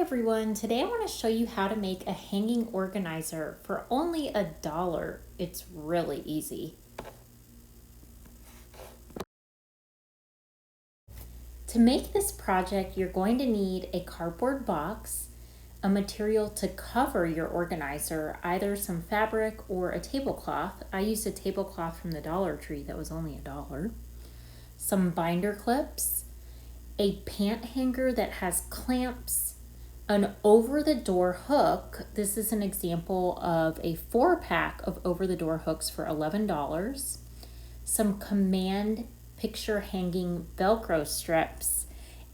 everyone, today I want to show you how to make a hanging organizer for only $1. It's really easy. To make this project, you're going to need a cardboard box, a material to cover your organizer, either some fabric or a tablecloth. I used a tablecloth from the Dollar Tree that was only $1. Some binder clips, a pant hanger that has clamps, an over-the-door hook. This is an example of a 4-pack of over-the-door hooks for $11. Some command picture hanging Velcro strips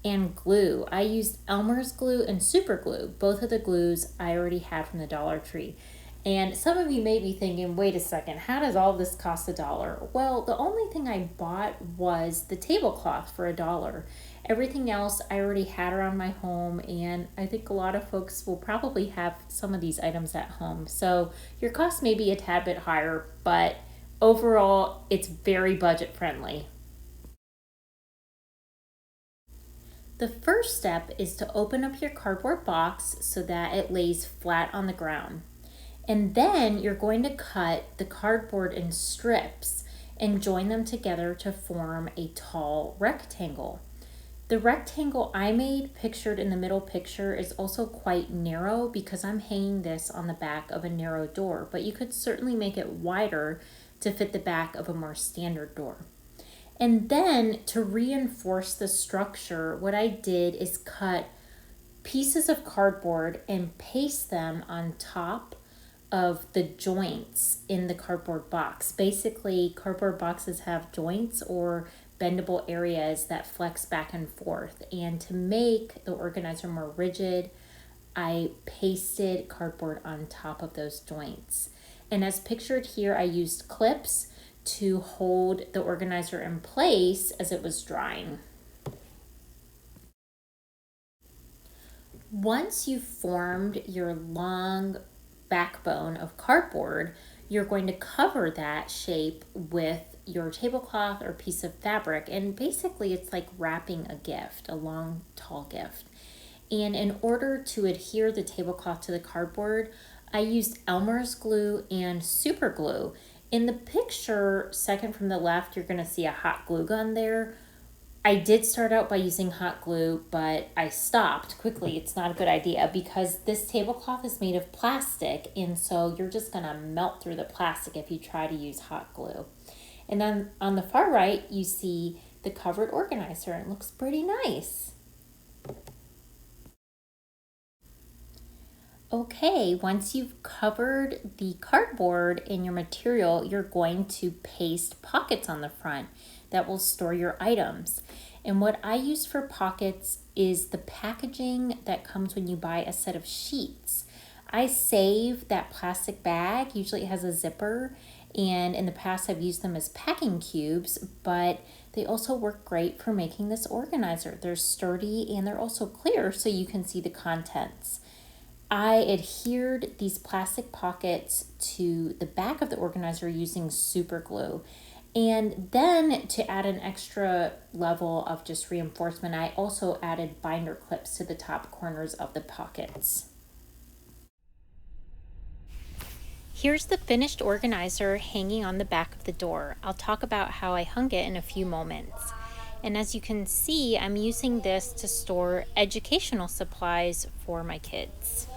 and glue. I used Elmer's glue and super glue. Both of the glues I already had from the Dollar Tree. And some of you may be thinking, wait a second, how does all this cost $1? Well, the only thing I bought was the tablecloth for $1. Everything else I already had around my home, and I think a lot of folks will probably have some of these items at home. So your cost may be a tad bit higher, but overall it's very budget friendly. The first step is to open up your cardboard box so that it lays flat on the ground. And then you're going to cut the cardboard in strips and join them together to form a tall rectangle. The rectangle I made, pictured in the middle picture, is also quite narrow because I'm hanging this on the back of a narrow door, but you could certainly make it wider to fit the back of a more standard door. And then to reinforce the structure, what I did is cut pieces of cardboard and paste them on top of the joints in the cardboard box. Basically, cardboard boxes have joints or bendable areas that flex back and forth. And to make the organizer more rigid, I pasted cardboard on top of those joints. And as pictured here, I used clips to hold the organizer in place as it was drying. Once you've formed your long backbone of cardboard, you're going to cover that shape with your tablecloth or piece of fabric, and basically it's like wrapping a gift, a long tall gift. And in order to adhere the tablecloth to the cardboard, I used Elmer's glue and super glue. In the picture second from the left, you're going to see a hot glue gun there. I did start out by using hot glue, but I stopped quickly. It's not a good idea because this tablecloth is made of plastic, and so you're just gonna melt through the plastic if you try to use hot glue. And then on the far right, you see the covered organizer, and it looks pretty nice. Okay, once you've covered the cardboard in your material, you're going to paste pockets on the front that will store your items. And what I use for pockets is the packaging that comes when you buy a set of sheets. I save that plastic bag, usually it has a zipper, and in the past I've used them as packing cubes, but they also work great for making this organizer. They're sturdy and they're also clear so you can see the contents. I adhered these plastic pockets to the back of the organizer using super glue. And then to add an extra level of just reinforcement, I also added binder clips to the top corners of the pockets. Here's the finished organizer hanging on the back of the door. I'll talk about how I hung it in a few moments. And as you can see, I'm using this to store educational supplies for my kids.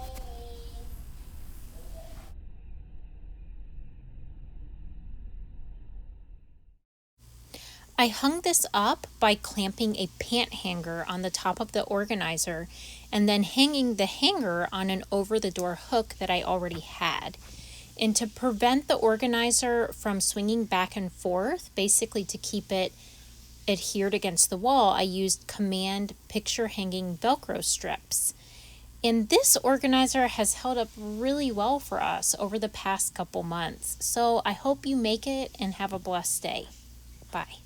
I hung this up by clamping a pant hanger on the top of the organizer and then hanging the hanger on an over-the-door hook that I already had. And to prevent the organizer from swinging back and forth, basically to keep it adhered against the wall, I used command picture hanging Velcro strips. And this organizer has held up really well for us over the past couple months. So I hope you make it and have a blessed day. Bye.